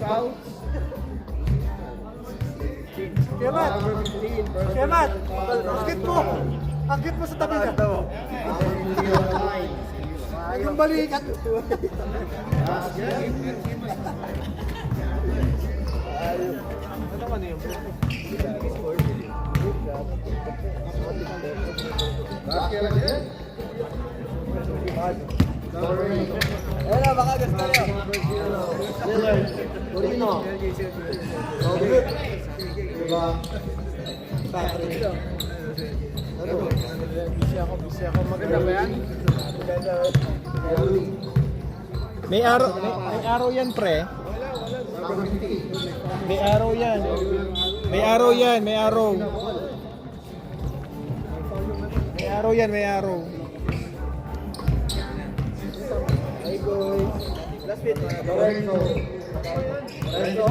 out. Kemat! Kemat! Akit mo! Akit mo sa tabi niya! Huwag yung balikat! Ano yun? Ayan na, baka gusto nyo. Torino. Diba? Patrick. Ano? Busy ako. Maganda ba yan? May araw yan, pre. May araw yan. May araw yan, may araw. May araw yan, may araw. Hey boys. Last bit. Lorenzo. Lorenzo.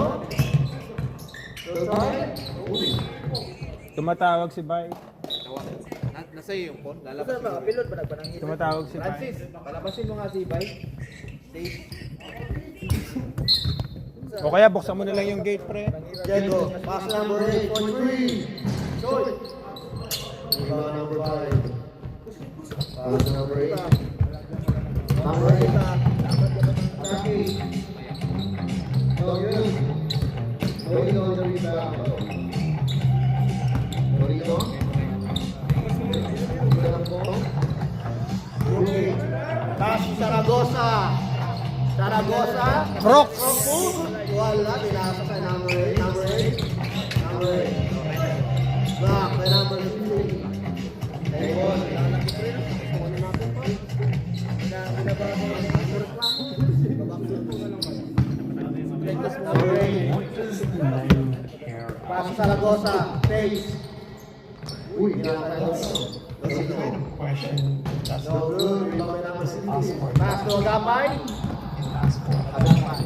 Tumatawag si Bay. Nasa iyo yung phone? Lalabas mga pilot ba nagpanangin? Tumatawag si Bay. Francis, palabasin mo nga si Bay. Safe. O kaya buksan mo na lang yung gate, pre. Diego, pass number 8 for 3. Short. Number 5. Pass number 8. Number 8. Taki. Torino. Torino on the rebound. Torino. Pass Saragosa. Saragosa. Crocs! Wala, binasa sa number 8. Number 8. Number 8. Back by number 15. Table. Number 8. Pass sa Saragosa. Face. Uy, Question just no good. Rebound by number 16. Pass to Agapay. ask for Agapay.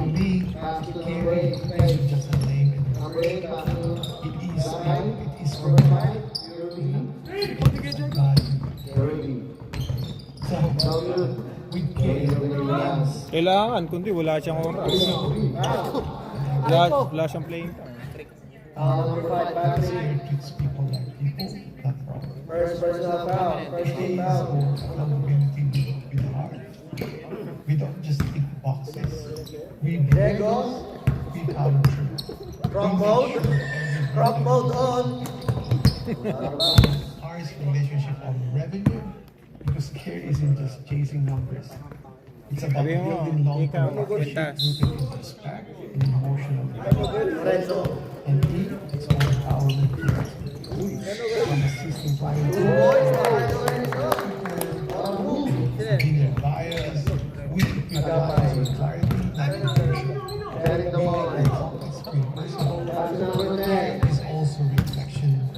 me. Pass to Carry number 8. is Face. just a name. Number 8. Pass to It is from number 5. God. So No good. we gave Kailangan, kundi wala siyang oras. Wala siyang playing time. Number 5. Patrick. here treats people like people, not wrong. First personal foul. First team So foul. accountability with the heart. We don't just tick boxes. We break. Diego. We follow through. Rock mode. Rock mode on. Ours relationship on revenue, because care isn't just chasing numbers. It's about Sabi mo, building ikaw, long-term kwintas. relationships rooted in respect and emotional development. Lorenzo. And E, it's all empowerment here. From assisting clients being their buyers, we equip clients with clarity, not confusion. Carrying the ball. It's great personal. Pass number 10. It's also reflection of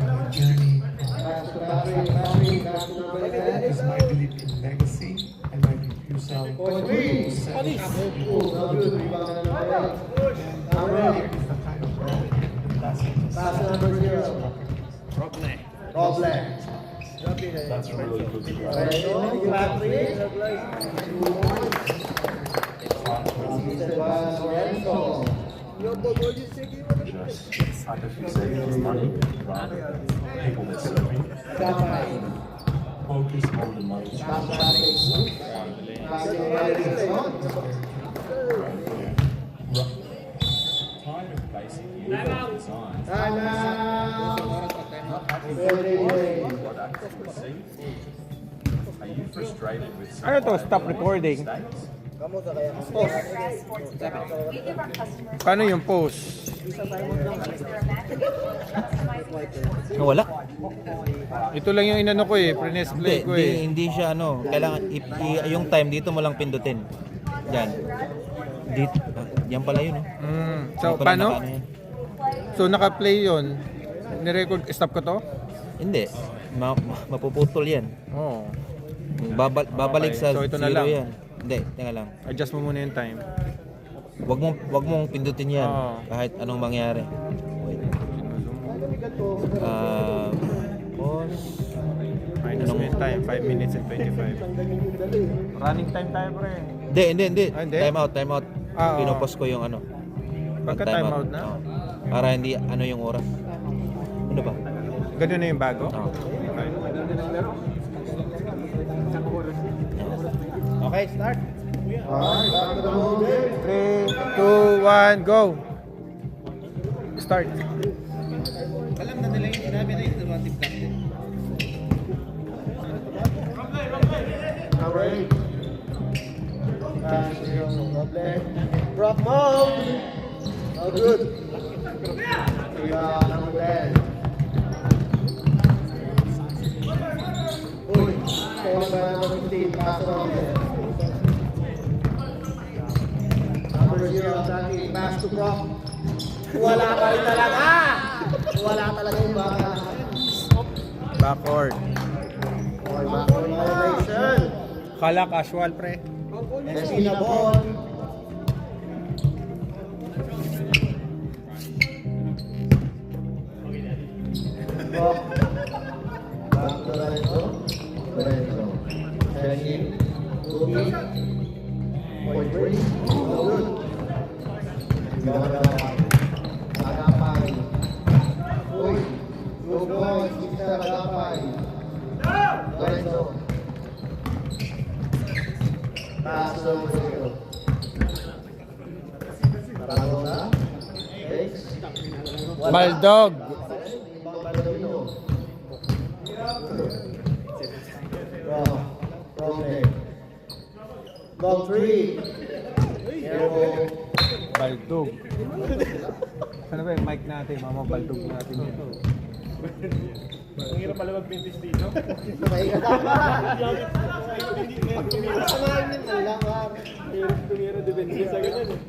your journey. Pass to Patrick. Patrick. Pass to number 10. Is my belief in legacy and my refusal For 3. No good. Rebound by number 8. Number 8. is the kind of role that's just Pass to number 0. Roble. that's really good. Lorenzo. Patrick. Lorenzo. Just sacrificing money rather than people that serve you. Agapay. Focus on the money. Pass to Patrick. Pass to Lorenzo. Time is basic universal design. Time out. What actually receive? Are you frustrated with some Ano to? Stop recording. mistakes? Paano yung post? Wala. Ito lang yung inano ko eh, pre-nest play ko eh. Hindi siya ano, kailangan yung time dito mo lang pindutin. Diyan. Dito. Yan pala yun. So, paano? So, naka-play yun. Nirecord, stop ko to? Hindi. Mapuputol yan. Oo. Babalik Okay, sa so ito na zero lang. yan. Hindi, teka lang. Adjust mo muna yung time. Wag mong pindutin yan Oo. kahit anong mangyari. Wait. Pause. Minus mo yung time, 5 minutes and 25. Running time tayo pre. Hindi. Ah, hindi? Time out. Oo. Pinopos ko yung ano. Pagka pag timeout na? Oo. Para hindi ano yung oras. Ano ba? Ganun na yung bago? Oo. Okay, start. Alright, back to the home game. 3, 2, 1, go! Start. Alam na nila yung sinabi na yung team captain. Number 8. Pass to Robles. Rock mode. Oh, good. Number 10. Uy, stolen by number 15. Pass to Robles. Number 0, Jackie. Pass to Brock. Wala pa rin talaga. Wala talaga yung baka. Backward. Okay, backward violation. Kala casual, pre. Messina ball. Brock. Back to Lorenzo. Lorenzo. Checking. Looking. Point three. Oh, good. Agapay. Uy. Go boys. Mr. Agapay. Lorenzo. Pass over zero. Taragosa. Takes. Baldog. Ball three. Careful. Baldog. Ano ba yung mic natin? Mama, baldog natin yun. Ang hirap malawag vintage dito. Mahiga ka pa. Samahin din ang lakar. Tumira depende sa ganun eh.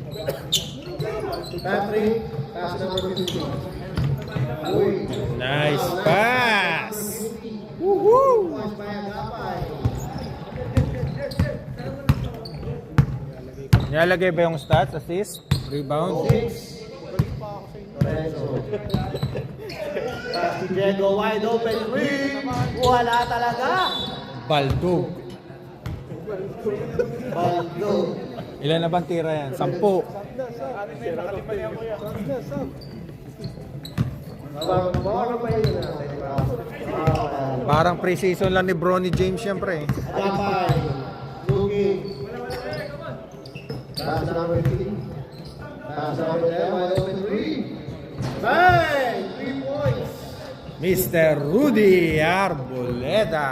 Patrick. Pass number 15. Uy. Nice pass! Woohoo! Pass by Agapay. Nilalagay ba yung stats? Assist? Rebound? 6. Lorenzo. Pass to Diego. Wide open three. Wala talaga. Baldog. Baldo. Ilan na bang tira yan? 10. Parang pa yun na. Parang pre-season lang ni Bronny James syempre. Agapay. Looking. Pass number 15. Pass number 10. Wide open three. Bang! 3 points. Mr. Rudy Arboleda.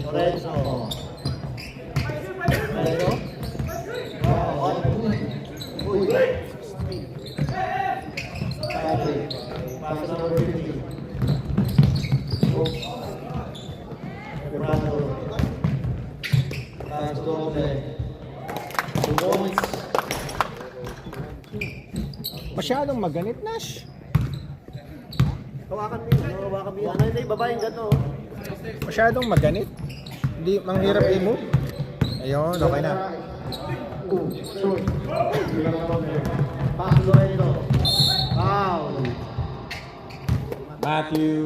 Lorenzo. Lorenzo. Uy. Patrick. Pass number 15. Oops. Quebrado. Pass to Oble. 2 points. Masyadong maganit, Nash. Hawakan mo yun. Hawakan mo yun. Ano yung babaeng gato? Masyadong maganit. Hindi, manghirap i-move. Ayun, okay na. Shoot. Pass to Lorenzo. Foul. Matthew.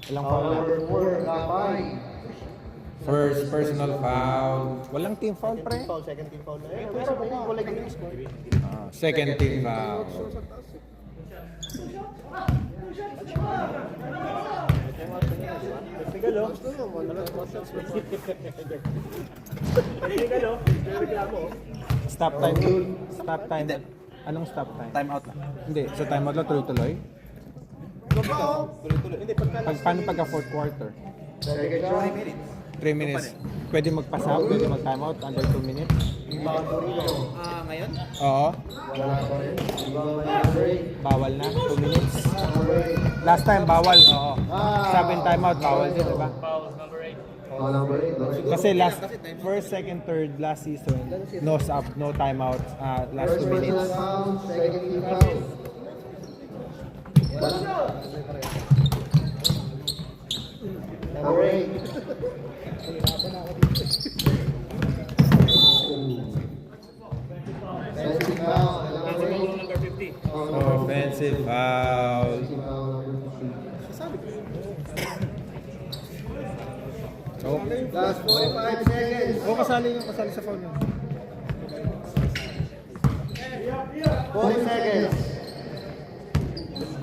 Ilang foul Foul na? number 4. Kapay. First personal foul. Walang team foul, pre. Second team foul na yun. Pero wala yung score. Second team foul. Technical oh. Technical oh. Reklamo oh. Stop time. Stop time. Anong stop time? Time out na. Hindi, sa time out lang tuloy-tuloy. Tuloy-tuloy. Hindi, Paano pagka fourth quarter? Second shot. 3 minutes. Pwede magpasa, pwede mag-time out under 2 minutes. ngayon? Oo. Wala pa rin. Break. Bawal na, 2 minutes. Break. Last time, bawal. Oo. 7 time out, bawal din, diba? Foul number 8. Kasi last, first, second, third, last season, no stop, no time out, last 2 First minutes. personal foul. Second team foul. Number 8. Offensive foul. Number 50. Offensive foul. Oh, Last 45 seconds. kasali sa foul yun. 40 seconds.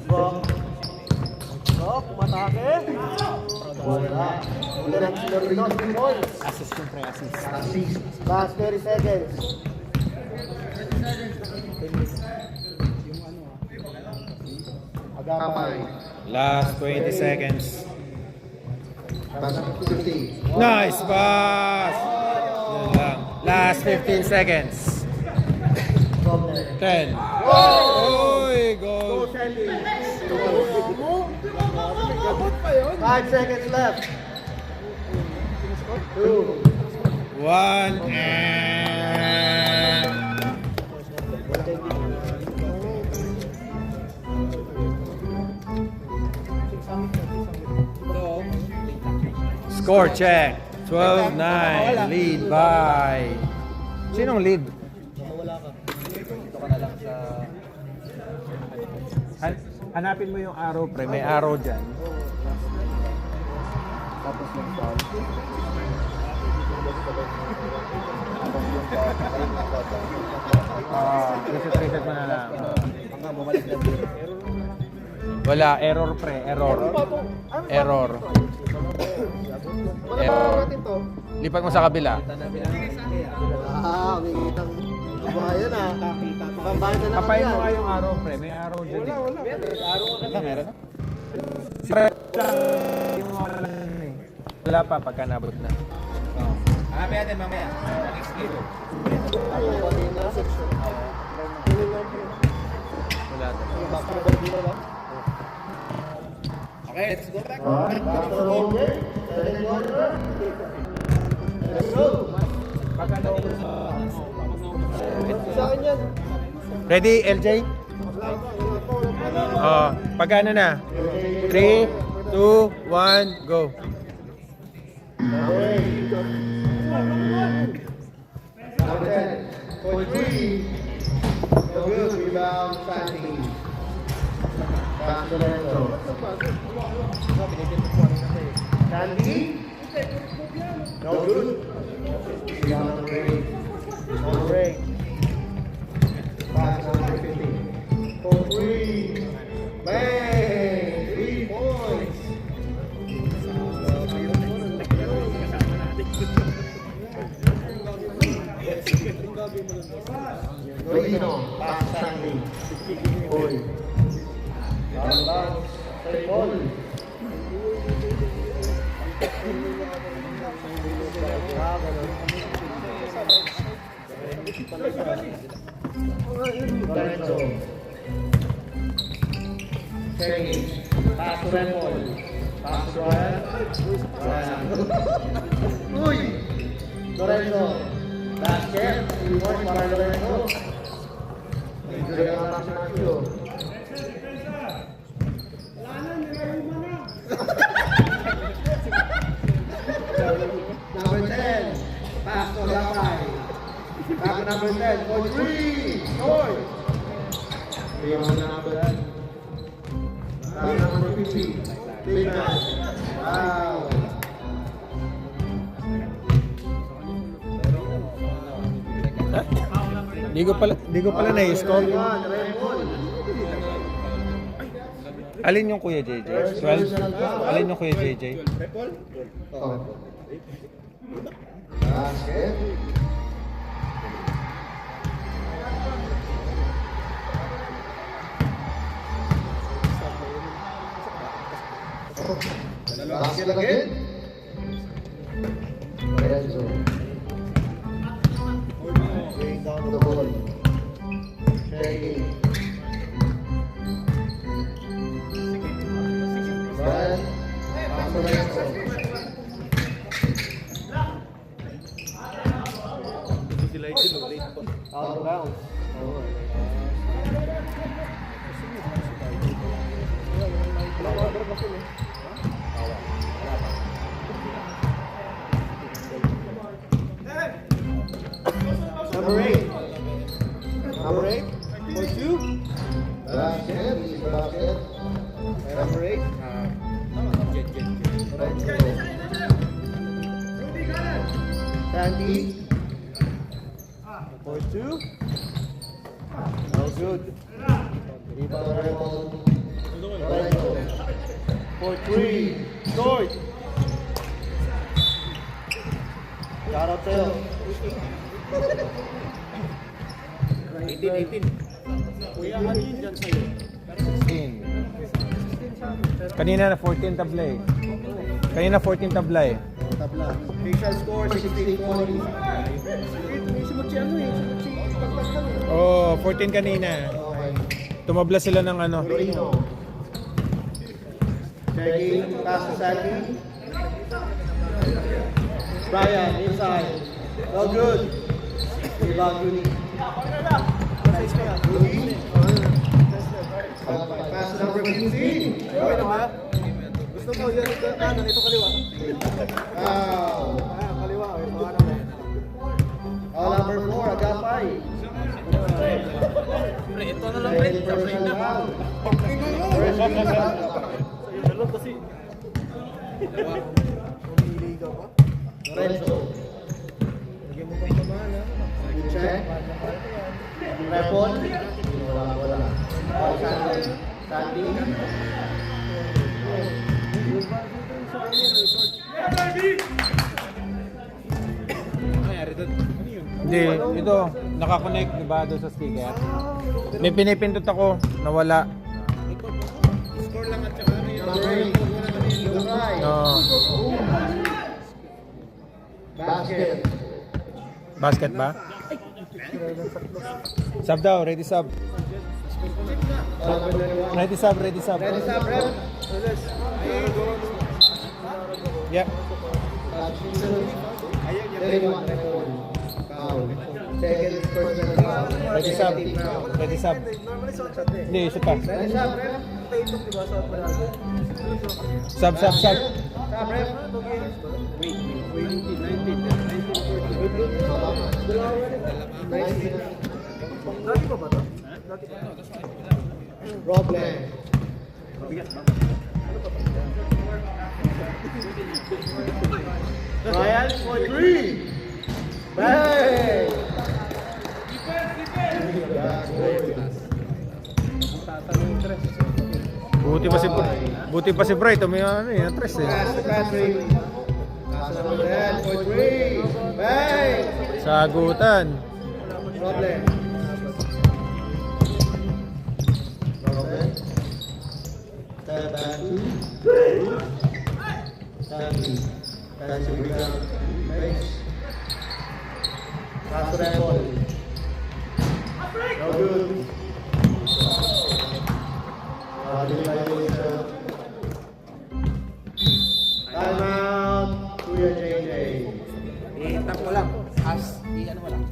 Block. Block, matake. Wala. Wala na sila rin 2 points. Assist yung pre-assist. Last 30 seconds. Agapay. Last 20 seconds. Pass 50. Nice pass! Yan lang. Last 15 seconds. 10. Oy, goal! 5 seconds left. 2. 1 and... Score check. 12-9. Lead by... Sinong lead? Hanapin mo yung arrow, pre. May arrow dyan. Reset mo na lang. Wala, error pre, error. Error. Error. Lipat mo sa kabila. Umikitang kabayan ah. Kabayan na lang Kapain mo yan. nga yung arrow pre, may arrow dyan. Wala. Meron? Wala pa pagka nabot na. Hanapin natin mamaya. Next game. Wala na. Okay, let's go back. Alright, back to the holder. Second quarter. Let's go. Sa akin yan. Ready, LJ? Pagka ano na? 3, 2, 1, go. Number 10. For 3. No good. Rebound. Sandy. Back to Lorenzo. Sandy. No good. Rebound number 8. Number 8. Pass number 15. For 3. Bang! 3 points. Torino, pass Sandy. Boy. Bounce. Say ball. Lorenzo. Change. Pass to Renpol. Pass to Ryan. Uy! Lorenzo. Basket. 3 points para Lorenzo. Injury ang atas ng Akio. Number 10. Pass to Rapay. Back to number 10. For 3. Score. 3 on number 10. Back to number 50. Big man. Wow. Di ko pala na-score. Alin yung Kuya JJ? 12? Alin yung Kuya JJ? Oh. Basket. Basket again. Lorenzo. Bring down the ball. Shaggy. Brian. Pass to Lorenzo. Out of bounds. Number 8. Number 8. For 2. Basket. Basket. Number 8. Sandy. For 2. No good. Rebound Raymond. Lorenzo. For 3. Short. Shout out sa'yo. 18. Kuya, ano yun dyan sa'yo? 16. Kanina na 14 tabla eh. Kanina 14 tabla eh. Tabla. Official score 16-40. Oh, 14 kanina. Okay. Tumabla sila ng ano. Lorino. Checking. Pass to Sandy. Brian, inside. No good. Rebound, Rooney. Rooney. Pass to number 15. Okay na ba? Gusto mo yun, kanan, ito kaliwa. Foul. Kaliwa, ito kanan mo. Foul number 4, Agapay. Ito na lang, pre. Second personal foul. Sa'yo na lang kasi. Pumili ka pa? Lorenzo. Lagyan mo pang pamahan ha. Good check. Repon. Wala. Foul Sandy. Sandy. Hindi, ito, nakakonect, di ba, doon sa speaker. May pinipindot ako, nawala. Score lang at saka ano yun. Number 8. Luray. Oh, Basket. basket ba? Sub daw, ready sub. Ready sub, ready sub. Ready, sub, rep. Yeah. Repon. Foul. Second personal foul. Ready sub. Ready sub. Normally sa chat eh. Hindi, shoot pa. Ready, sub, rep. Tayo di ba sa palagi? Sub, sub, sub. Sub, rep. Dati pa ba ito? Dati pa. Problem. Ryan for 3. Bang! Buti pa si Bright, may ano eh, na-tres eh. Pass to Patrick. Pass number 10 for 3. Bang! Sagutan. Problem. Problem. Step back 2. Sandy. Pass to rebound. Base. Pass to Repon. No good. Timeout. Kuya JJ. I-tap mo lang. I-ano mo lang.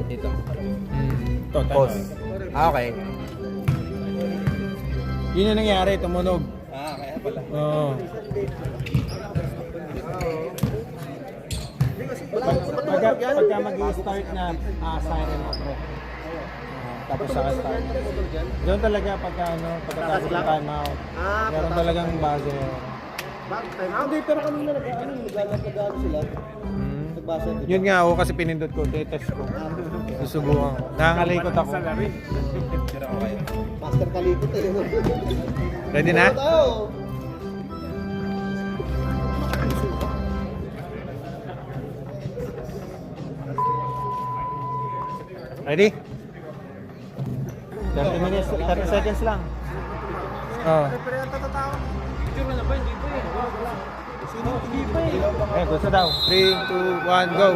Dito. Ito, Pause. Okay. Yun yung nangyari, tumunog. Kaya pala. Oo. Pagka mag-i-start na siren ako. Tapos saka start. Doon talaga pagka ano, pagkatapos ng timeout. Meron talagang base. Hindi, pero kanina naglalagay sila. Nagbasa. Yun nga ako kasi pinindot ko, test ko. Susubukan. Nangangalikot ako. Master kalikot eh. Ready na? Oo. Ready? 30 minutes, 30 seconds lang. Oh. Pero yung tatatao. Eh, gusto daw. 3, 2, 1, go.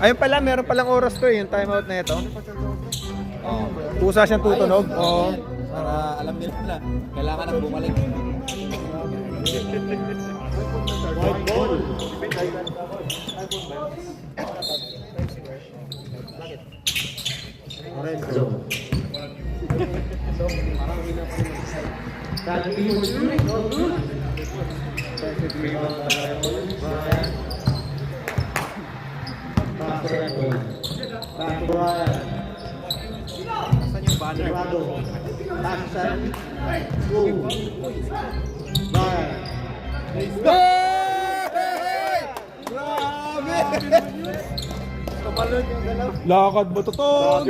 Ayun pala, meron palang oras to eh, yung timeout na ito. Pusa siyang tutunog. Oo. Para alam nila na kailangan nang bumalik. White ball. Lorenzo. Sandy for 2. No good. Perfect rebound by Repon. Brian. Pass to Repon. Back to Brian. Saan yung banner? Dorado. Pass to Sandy. Go. Brian. Grabe! Lakad mo totoo.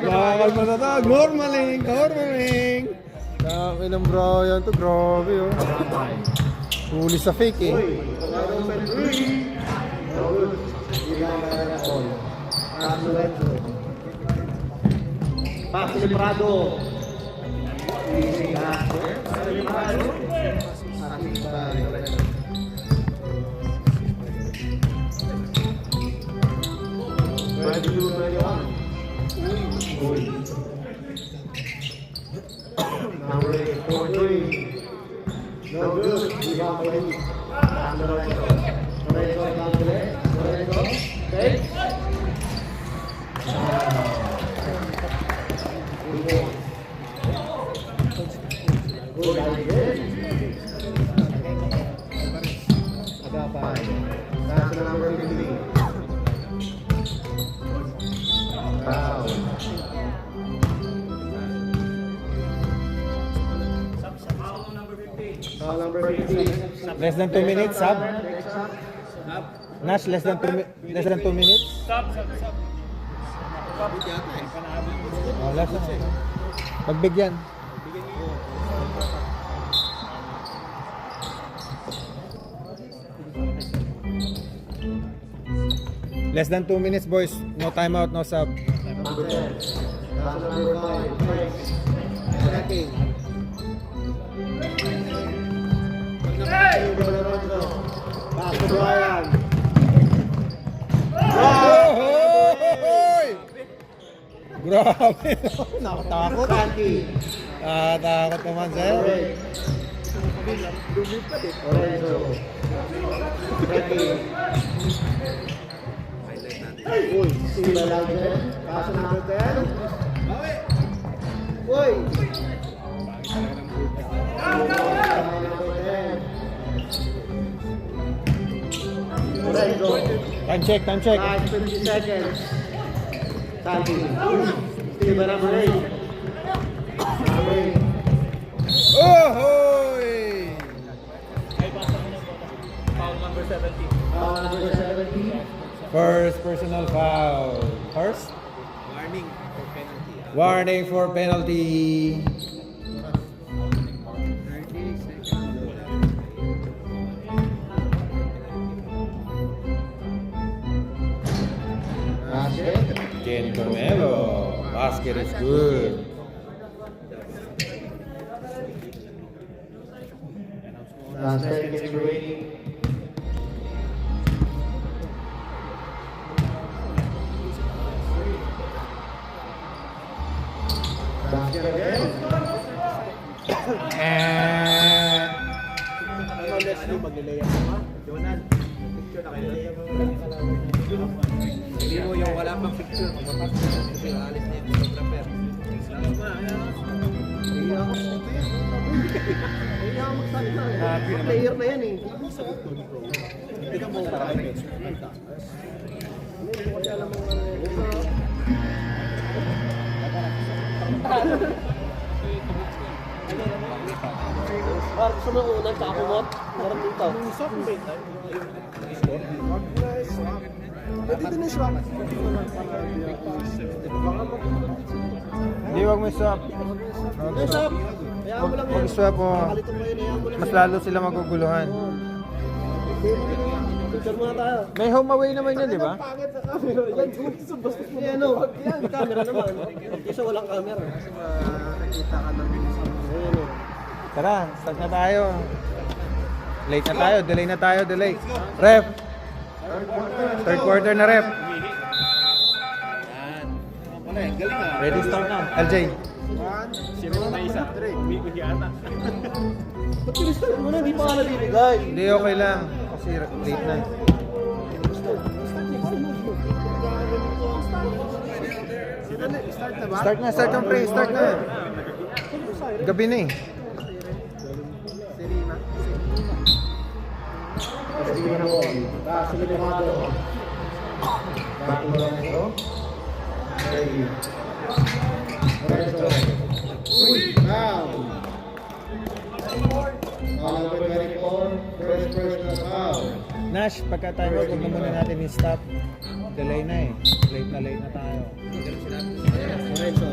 Lakad mo totoo. Normaling. Dami ng Brian to. Grabe oh. Huli sa fake eh. Pass Librado. Number 43. No good. Rebound by Lorenzo. Lorenzo down the left. Lorenzo. Take. Good idea. Agapay. That's the number 15. Foul. Foul number 15. Less than 2 minutes, sub. Nash, less than 2 minutes. Oh, less than. Pagbigyan. Less than 2 minutes, boys. No timeout, no sub. Number 10. That's number 5. Checking. Back to Brian. Ohoy! Grabe. Nakatakot. Frankie. Takot naman, sir. Lorenzo. Frankie. Uy, sila lang dyan. Kaso number 10. Uy. Lorenzo. Time check. Last 50 seconds. Santi. Steve number 8. Number 8. Ohoy! Foul number 17. First personal foul. First? Warning for penalty. Basket. Ken Carmelo. Basket is good. Last 10 seconds remaining. Basket again. Hindi mo yung wala pang picture. Kasi alis na yung photographer. Player na yan eh. Hindi ka mo marami. Gusto mo unang sa ako mo? Meron dito. Pwede din yung swap. Hindi, wag mo swap. Yung swap. Kaya mo lang yan. Mag-swap mo. Kalitan mo yun. Kaya mo lang Mas yan. lalo sila maguguluhan. Picture muna tayo. May home away naman yun, di ba? Pangit sa camera. Yan, bastos mo. Yan o. Yan, camera naman. Kasi walang camera. Kasi makikita ka ng ayan o. Tara, start na tayo. Late na tayo, delay. Ref. Third quarter na ref. Wala eh, galing ah. Ready start na. LJ. Ba't pinistart mo na? Hindi pa ka nabibigay. Hindi, okay lang. Kasi late na. Start ang pre, start na. Gabi na eh. Sige na po. Back to Librado. Back to Lorenzo. Lorenzo. Foul. Foul number 24. First personal foul. Nash, pagka time out, huwag na muna natin i-stop. Delay na eh. Late na tayo. Lorenzo.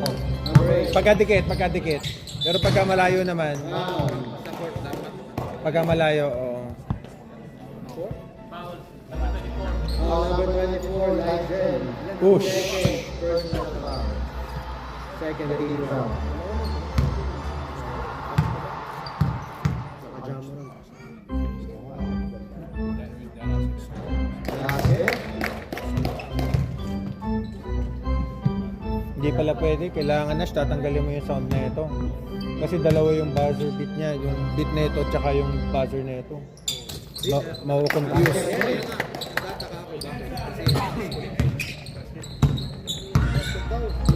Number 8. Pagkadikit. Pero pagka malayo naman, pagka malayo, oo. Number 24, Nigel. Push. Personal foul. Second team foul. Hindi pala pwede, kailangan na tatanggalin mo yung sound na ito. Kasi dalawa yung buzzer beat niya, yung beat na ito tsaka yung buzzer na ito. Mau-confuse.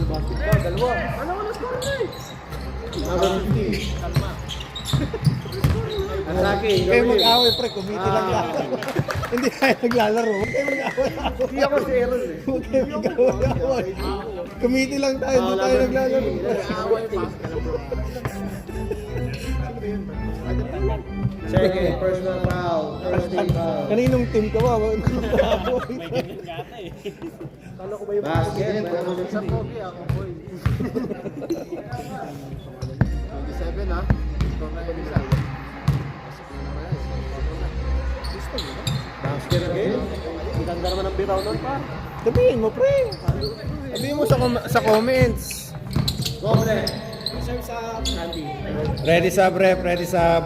Basketball, dalawa. Ano na score na eh? Number 50. Atake. Kayo mag-away pre, kumiti lang lang. Hindi tayo naglalaro, huwag kayo mag-away. Hindi ako si Aaron eh. Huwag kayo mag-away. Kumiti lang tayo, hindi tayo naglalaro. Second, personal foul. Thursday foul. Kaninong team ka ba? Basket, number 50. 27 ha? Basket again. Ang ganda naman ang bitaw nun pa. Sabihin mo pre. Sabihin mo sa comments. Gobre. Serve sa Andy. Ready sub rep, ready sub.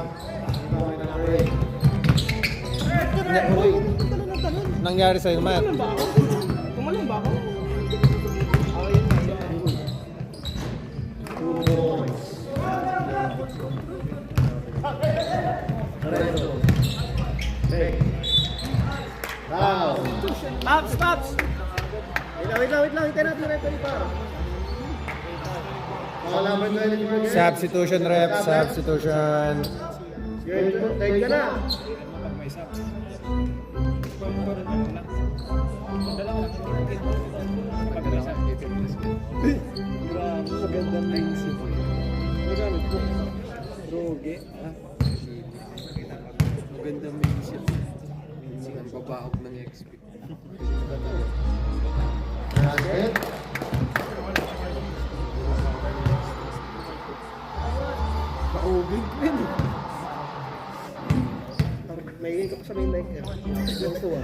Nangyari sa'yo, Matt? Tumalong ba ako? Foul. Stops! Wait lang. Hintay natin referee pa. Foul number 23 again. Substitution rep, substitution. Take ka na. Magandang naisip. Magamit ko. Droge. Magandang naisip. Ang babaog ng XP. Basket. Maubig din. May ka pa sa may mic niya. Yung tuwa.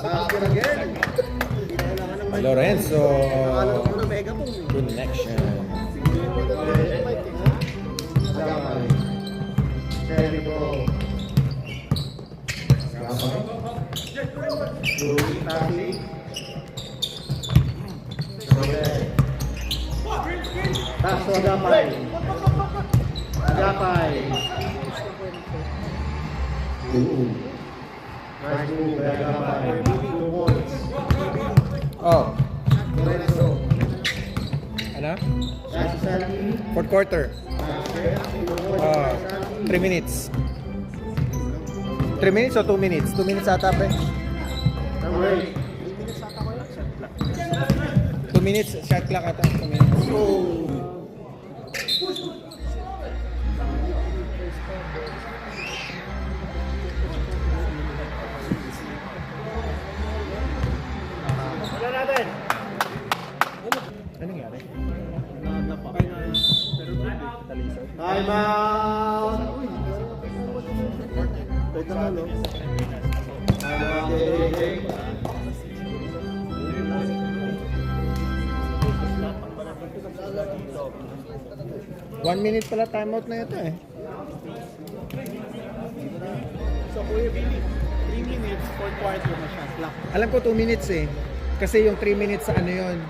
Basket again. Lorenzo. Alam ko na megaphone. Connection. Sabay. Cherry ball. Sabay. Rudy Tati. Taso Agapay. Agapay. Nice move, Agapay. 2 points. Oh, Lorenzo. ano? That's Sandy. Fourth quarter. Basket. 3 minutes. 3 minutes o 2 minutes? 2 minutes ata pre. Number 8. 2 minutes, shot clock ata. 2 minutes. Ano nangyari? Time out. Pwede naman, no? Time out. Okay. 1 minute pala timeout na ito eh. So, Kuya Billy, 3 minutes, 4 quarter na shot clock. Alam ko 2 minutes eh. Kasi yung 3 minutes sa ano yun.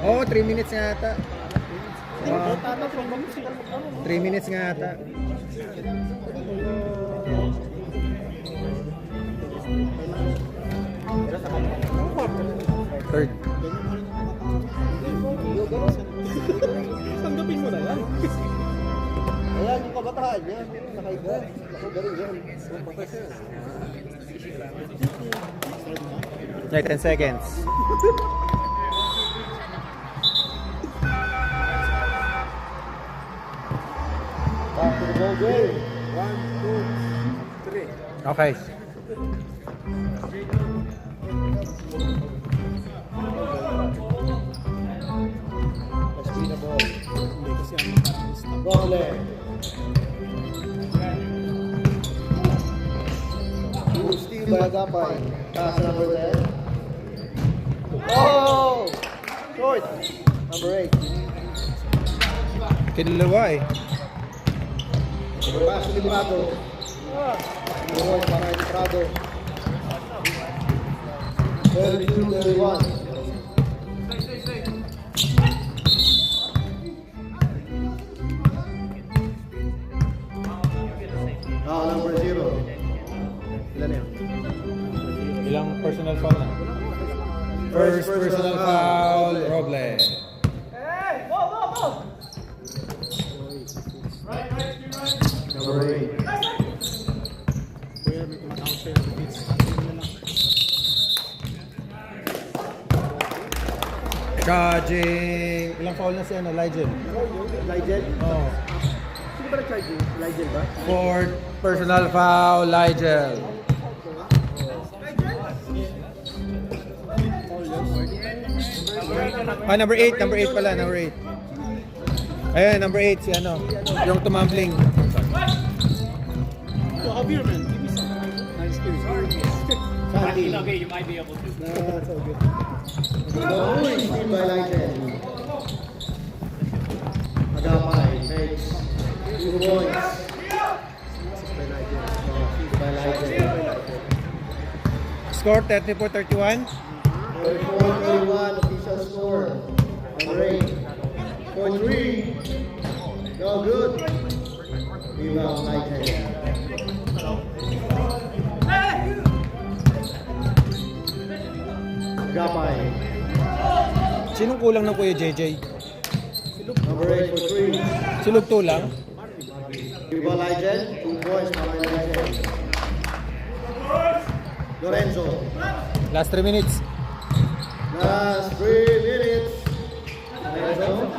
Oo, 3 minutes nga ata. Tama, from music. 3 minutes nga ata. Third. Tanggapin mo na yan. Ayan, yung kabataan niya. Nakaiga. Ako, ganun yan. Yeah, 10 seconds. Back to the ball game. 1, 2, 3. Okay. Hindi kasi ang parang stop. Roble. Steve by Agapay. Pass number 10. Oh! Short. Number 8. Kinalawa eh. Pass to Librado. Number 1 para Librado. 32-31. Number 0. Ilan yan? Ilang personal foul na? First personal foul, Roble. Number 8. Kuya, may counter na bits. Ano na lang. Charging. Ilang foul na si ano, Ligel? Ligel? Oh. Sino ba nag-charge? Ligel ba? Fourth personal foul, Ligel. Number 8 pala, number 8. Ayan, number 8 si ano, yung tumambling. Yo, Javier, man. Give me some. Nice skills. Sandy. Okay, you might be able to. That's so good. Steam by Ligel. Agapay makes 2 points. By Ligel. Score 34-31. 34-31 official score. Number 8. For 3. No good. Rebound Ligel. Agapay. Sinong kulang ng Kuya JJ? Number 8 for 3. Silog lang? Rebound Ligel. 2 points para Ligel. Lorenzo. Last 3 minutes. Last 3 minutes. Lorenzo.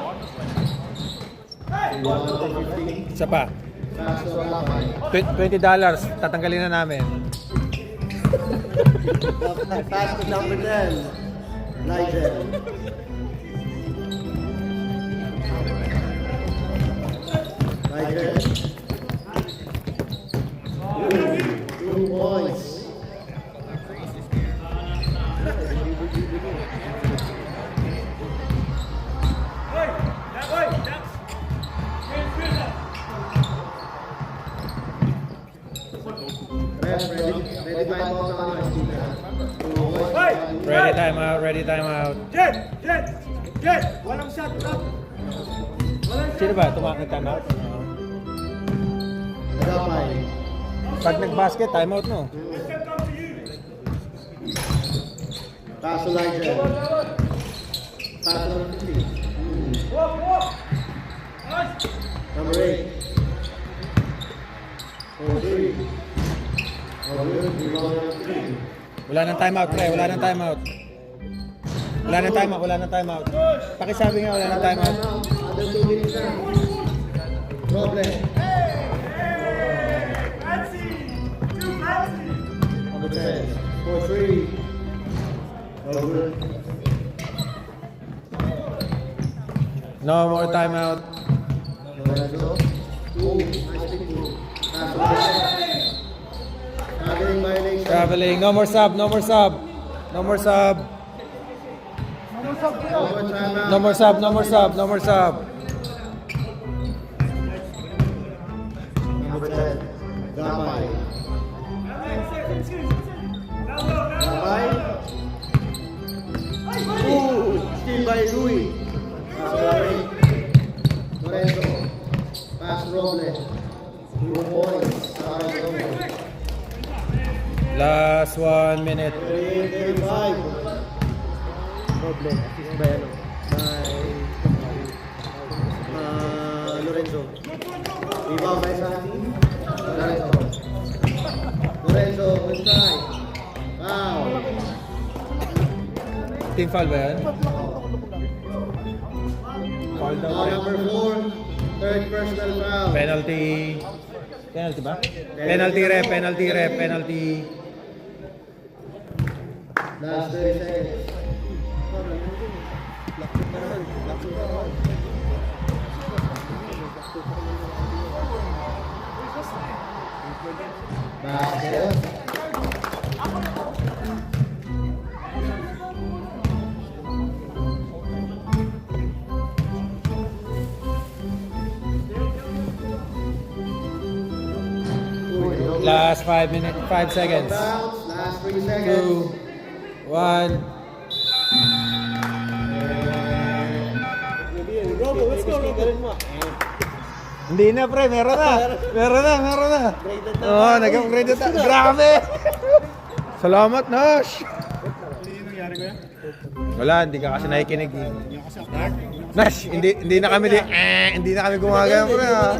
150. Isa pa. Pass to Agapay. $20. Tatanggalin na namin. Pass to number 10. Ligel. Ligel. 2 points. Ready time out on my speaker. Ready time out. Jet! Walang shot, bro. Sino ba? Nag-time out? Agapay. Pag nag-basket, time out no? Pass to Ligel. Pass to number 50. Number 8. For 3. Wala nang time out, pre. Wala nang time out. Wala nang time out. Pakisabi nga, wala nang time out. Other 2 minutes na. Problem. Number 10. For 3. Over. No more time out. Lorenzo. 2. Nice pick. Pass to Ligel. Traveling violation. Traveling. No more sub. No more timeout. No more sub. Number 10. Gapay. Gapay. Steal by Rui. Pass to Lorenzo. Pass Roble. 2 points. Last 1 minute. 35. Roble. Assist by Lorenzo. Rebound by Santi. Lorenzo inside. Foul. Team foul ba yan? Foul daw. Foul number 4. Third personal foul. Penalty ba? Penalty ref. Last 30 seconds. Basket. Last 5 minutes, 5 seconds. Bounce. Last 3 seconds. 2, 1. Hindi na pre, meron na. Meron na. Oo, nag-upgrade na. Grabe! Salamat, Nash! Wala, hindi ka kasi nakikinig. Nash, hindi na kami hindi na kami gumagaya pre ha.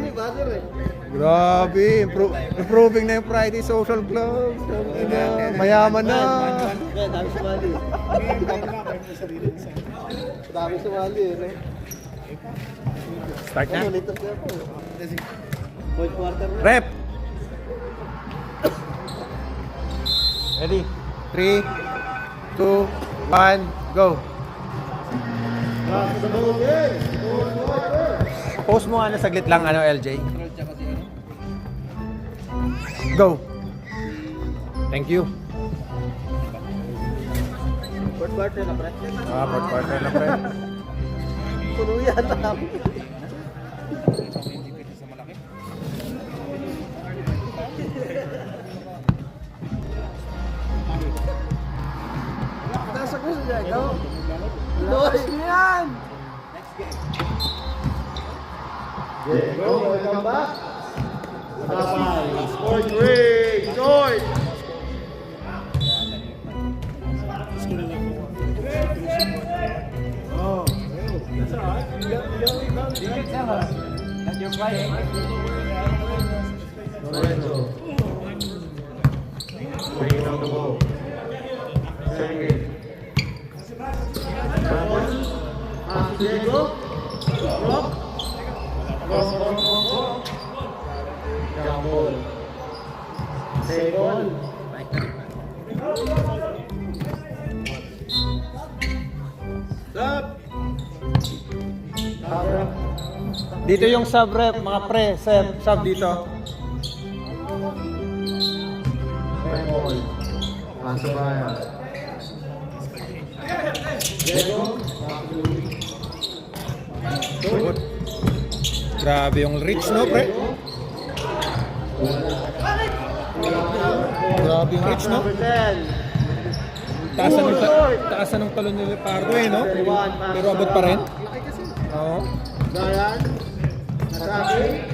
Grabe, improving na yung Friday Social Club. Mayaman na. Dami sumali. Dami sumali eh. Start na. Ulitos na po. Fourth quarter na. Rep! Ready? 3, 2, 1, go! Post mo ano saglit lang ano LJ. Go! Thank you. Fourth quarter na pre. Fourth quarter na pre. Puno yata. Nasa ko siya, ikaw. Lois mo yan! Go, welcome back. Score 3, George! Lorenzo. Bringing down the ball. Second. Diego. Rock. Down ball. Second. Stop. Dito yung sub rep, mga pre, sub dito. Ball. Masabaya. Diego. Grabe yung reach no pre. Grabe yung reach no. Taasan ng talon ni Pardo eh no. Pero abot pa rin. Oo. Dayan. Nasabi.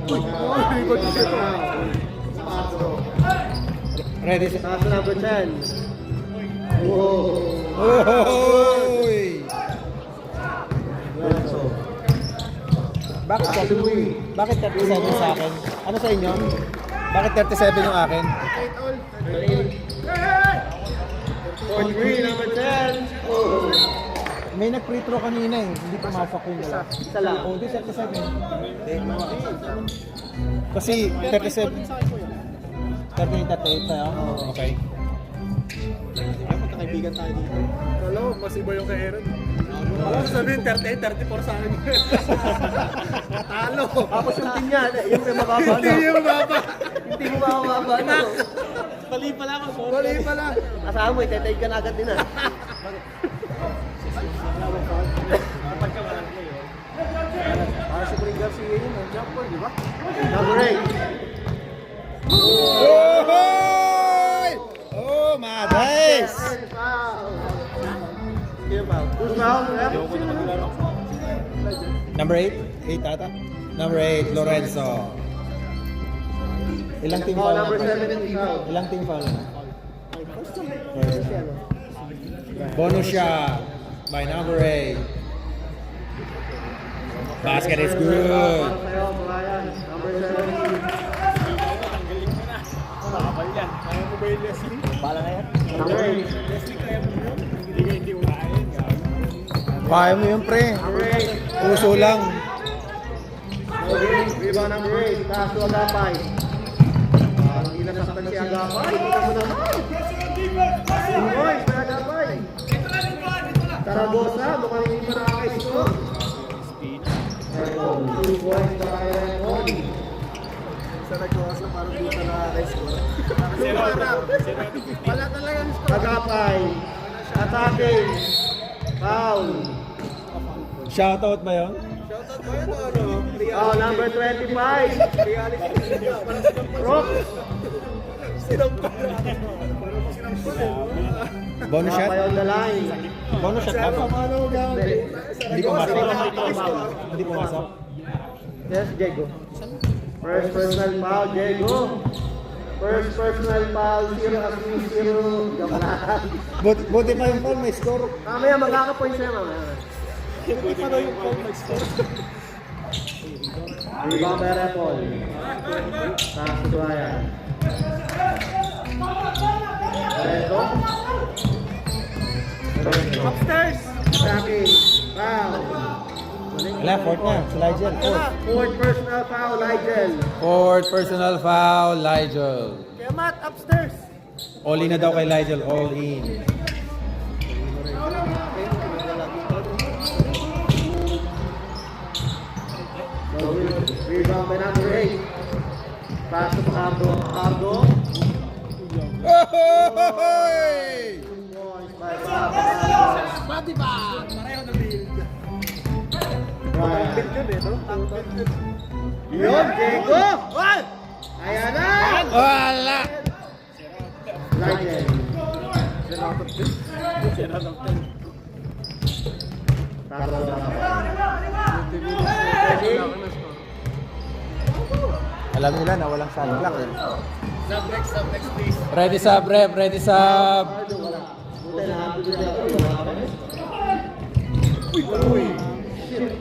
Likod siya pa. Ready? Taas na number 10. Whoa. Oy! Lorenzo. Bakit 37 sa akin? Ano sa inyo? Bakit 37 yung akin? For green, number 10. Oh. May nag-free throw kanina eh. Hindi pumasok yung wala. Isa lang. Oh, di 37. Kasi 37. 38 sa'yo? Okay. Magkakaibigan tayo dito. Alam mo, mas iba yung kay Aaron. Alam mo sabihin, 38, 34 sa akin. Talo. Tapos yung team niya, yung may mababa na. Hindi yung mababa. Hindi mo mababa na. Mali pala ako. Mali pala. Asahan mo, itetake ka na agad din ah. Para si Pring Garcia yun, ang jumper, di ba? Number 8. Oh, madais! Number 8? 8 ata? Number 8, Lorenzo. Ilang team foul na? Number 17 foul. Ilang team foul na? Bonus shot by number 8. Basket is good. Number 17. Bala na yan. Number 8. Hindi ko kaya. Kaya mo yun, pre. Number 8. Puso lang. Rebound number 8. Taas to Agapay. Hindi nasaktan si Agapay. Hindi mo naman. Boys, Bagapay. Saragosa, mukhang hindi pa nakaka-score. 2 points para kay Raymond. Sa nagkawas na parang di pa nakaka-score. Wala talagang score. Bagapay. Attacking. Foul. Shoutout ba yun? Shoutout mo yun o ano? Oh, number 25. Reality check ka. Parang sinampal. Rock. Sinampal. Parang sinampal eh. Bonus shot? Bagapay on the line. Bonus shot ba? Paano gamit? Hindi pumasok. Hindi pumasok. Yes, Diego. First personal foul, Diego. First personal foul, 0-0. Joke lang. Buti pa yung call, may score. Mamaya magkaka-points na mamaya. Hindi pa daw yung call nag-score. Rebound by Repol. Taas to Brian. Lorenzo. Upstairs! Attacking. Foul. Wala, fourth na. Si Ligel. Fourth personal foul, Ligel. Fourth personal foul, Ligel. Kaya Matt, upstairs! All in na daw kay Ligel. All in. Rebound by number 8. Pass to Pacardo. Pacardo. Ohoy! 2 points by Pacardo. Body bag! Pareho na build. Brian. Yun eh, no? Ang build. Yun, Diego! Ayan na! Wala! Ligel. Zero out of 10. Zero out of 10. Pacardo. Alam nila na walang shot clock eh. Sub next please. Ready sub, rep. Ready sub. Buti na happy din ako. Wala pa rin. Uy! Shit.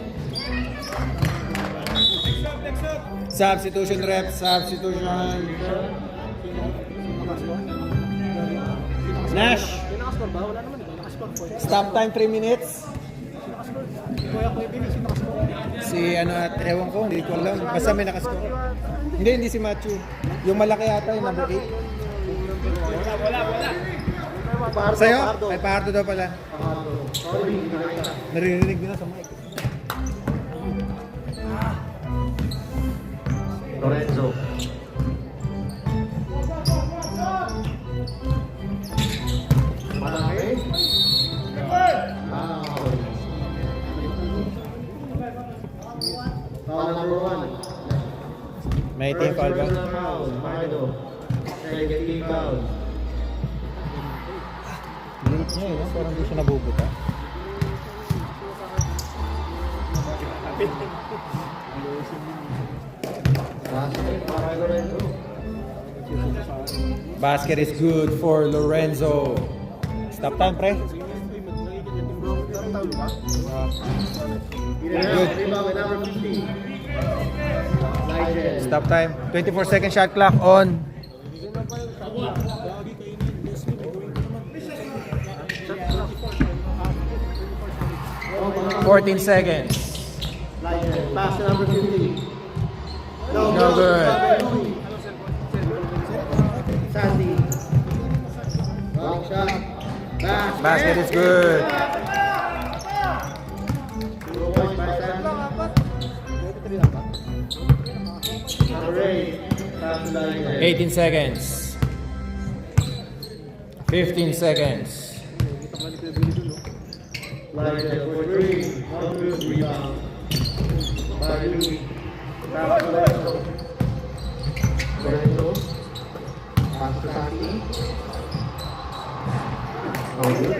Substitution rep. Substitution. Nash. Pinaka-score ba? Wala naman eh. Pinaka-score po. Stop time 3 minutes. Kuya Kevin, sino nakascore? Si ano at ewan ko, hindi ko alam. Basta may nakascore. Hindi si Matthew. Yung malaki yata yung number 8. Pacardo, Sa'yo? Pacardo. Ay, Pardo daw pala. Pacardo. Sorry, hindi nakita. Naririnig nila sa mic. Lorenzo. Malaki. Foul number 1. May team foul ba? Personal foul, Mardo. Second team foul. Late niya eh, no? Parang hindi siya nabubuta. Basket para Lorenzo. Basket is good for Lorenzo. Stop time, pre. Good. Rebound by number 15. Ligel. Stop time. 24-second shot clock on. Oh, 14 seconds. Ligel. Pass to number 15. No good. Sandy. Long shot. Basket is good. 2 points by Sandy. Number 8. Pass to Ligel. 18 seconds. 15 seconds. Ligel for 3. No good. Rebound. By Louis. Pass to Lorenzo. Lorenzo. Pass to Sandy. No good.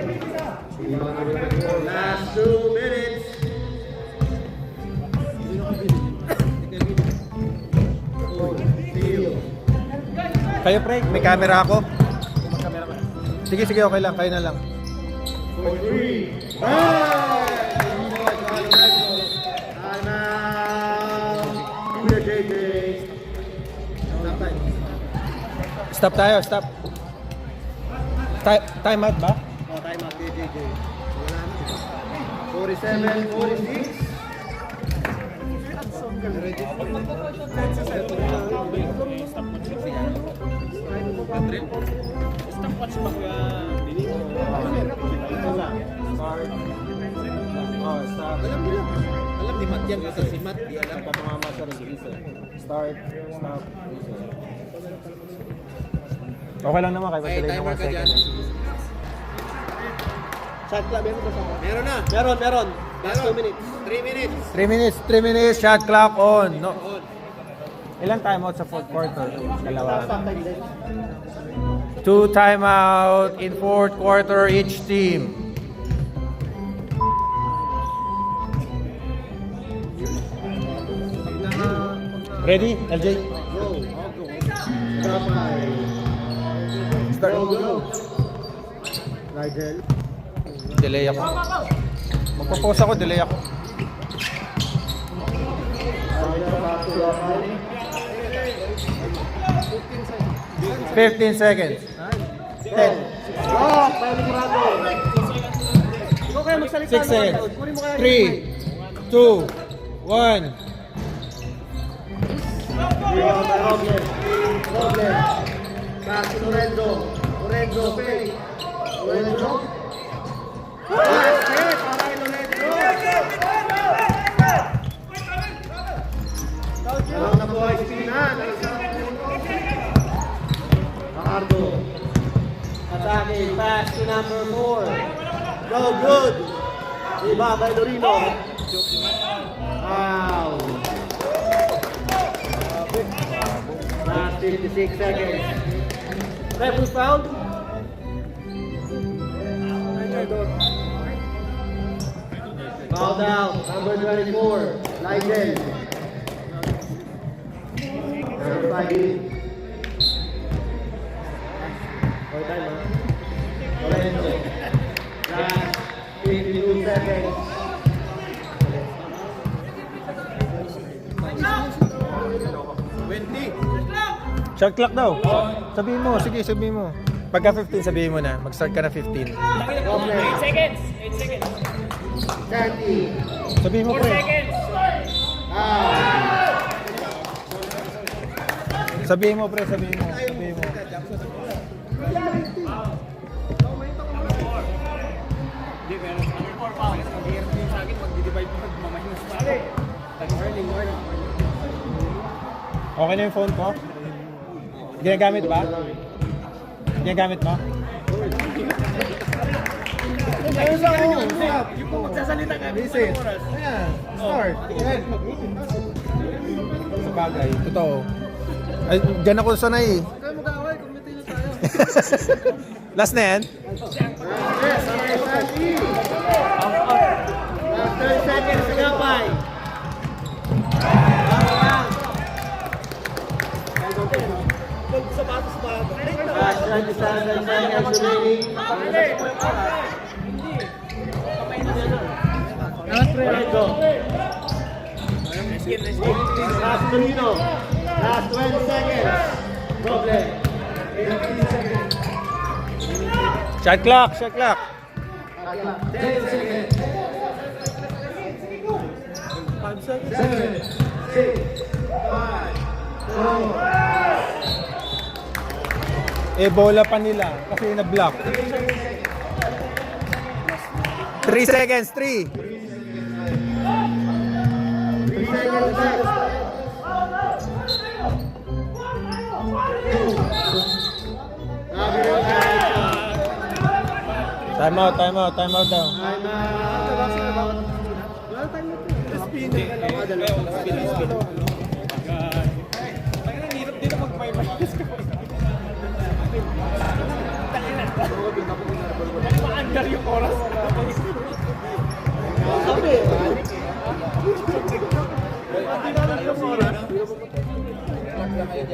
Rebound number 24. Last 2 minutes. Steal. Kayo, pre. May camera ako. Sige, okay lang. Kayo na lang. For 3. Time out. Kuya JJ. Stop tayo, stop. Time out ba? Time out Kuya JJ. Wala na. 47, 46. Match pa kuya Billy. Start. Oh, stop. Alam nila. Alam ni Matt yan kasi si Matt di alam. Papamama sa release. Start. Stop. Okay lang naman kahit Okay, delay ng timer 1 ka dyan. second. Shot clock, meron ba sa Meron na. Meron. Last 2 minutes. 3 minutes. 3 minutes, shot clock on. No. On. Ilang timeout sa fourth quarter? Dalawa. Stop time din. 2 timeout in fourth quarter each team. Ready, LJ? Go. Rapay. Start. Go. Nigel. Delay ako. Magpo-pause ako, delay ako. Nigel back to Rapay. 15 seconds. 10. Block! Pwede murado. Ikaw kaya 6 magsalita. seconds. Kunin mo kaya 3, 2, 1. Rebound by Robles. Pass to Lorenzo. Lorenzo, fake. Lorenzo. Basket! Para kay Lorenzo. Alam na po ay Spinan. Ricardo. Attacking. Pass to number 4. Go, good. Iba by Lorino. Wow. Last 56 seconds. Ref was fouled. Fouled out. Number 24. Lydell. Number 5. All time, huh? Lorenzo. Last 52 seconds. Shot clock daw. Sabihin mo, sige, sabihin mo. Pagka 15, sabihin mo na. Mag-start ka na 15. 8 seconds. Sandy. Sabihin mo, pre. Sabihin mo, pre, sabihin mo. Sabihin mo. Okay na yung phone ko? Ginagamit ba? Ginagamit mo? Ayun lang ako. Yung kung magsasalita ka, listen. Ayan, start. Ayan. Sa bagay, totoo. Ay, dyan ako sanay eh. Kaya mag-away, kumiti nyo tayo. Last na yan? Yes, Sandy. Last 30 seconds. Sinapay. Last 27 seconds remaining. Lorenzo. Last Torino. Last 20 seconds. Problem. 15 seconds. Shot clock, shot clock. 10 seconds. 5 seconds. 7, 6, 5, 4. Eh, bola pa nila kasi na-block. 3 seconds, 3. 3 seconds left. Time out, time out, time out daw. Time out.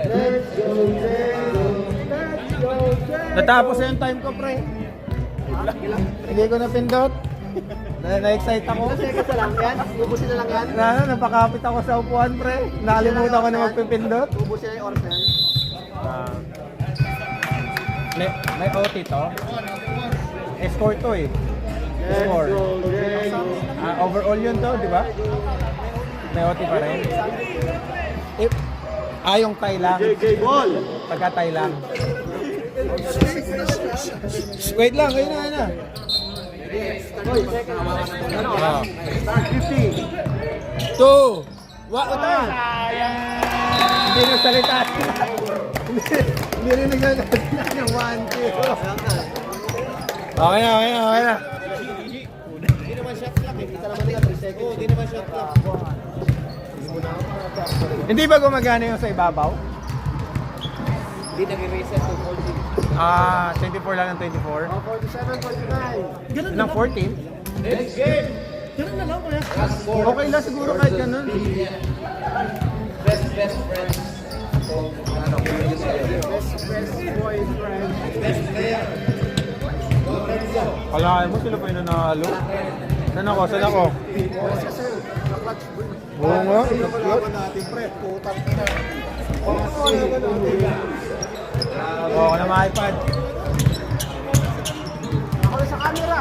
Let's go, Natapos na yung time ko, pre. Hindi ko napindot. Na-excite ako. seconds na lang yan. Ubusin na lang yan. Napakapit ako sa upuan, pre. Nakalimutan ko na magpipindot. Ubusin na yung oras na yan. May OT to. Score to eh. Let's Score. go, Diego. Overall yun to, di ba? May OT pa rin. Yung tie lang. JJ Ball. Pagka tie lang. Wait lang, ayun na. Ah. Start 50. 2, 1, sayang! Hindi na salita. Hindi rin nagagawa ng 1, 2. Okay na. Hindi naman shot clock eh. Kita naman nila 3 seconds. Oo, hindi naman shot clock. Hindi ba gumagana yung sa ibabaw? Hindi nag-reset to 14. 24 lang ng 24. 47, 49. Ganun Ng 14? Next game. Ganun na lang kuya. Last score. Okay lang siguro kahit ganun. Best friends. Ano, best boyfriend. Best player. Kalahin mo sila pa yung nanalo. Saan ako? Oo nga. Oo na mga iPad. Ako sa camera.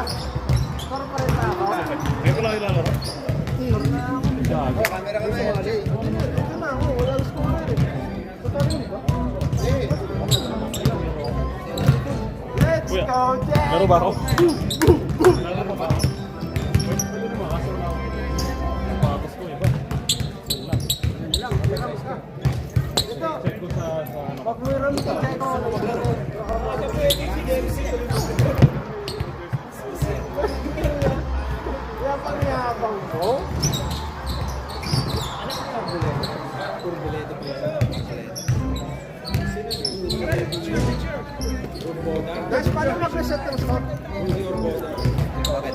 Score pa rin na ako. Ngayon ko lang ilalaro. Camera ka na yan. Ito na ako. Walang score eh. Totoo yun ba? Let's go, Jack! Laro ba ako? Pag meron ka, check ko ano maglaro. Kaya pangyabang ko. Guys, paano mag-reset ng score? Bakit?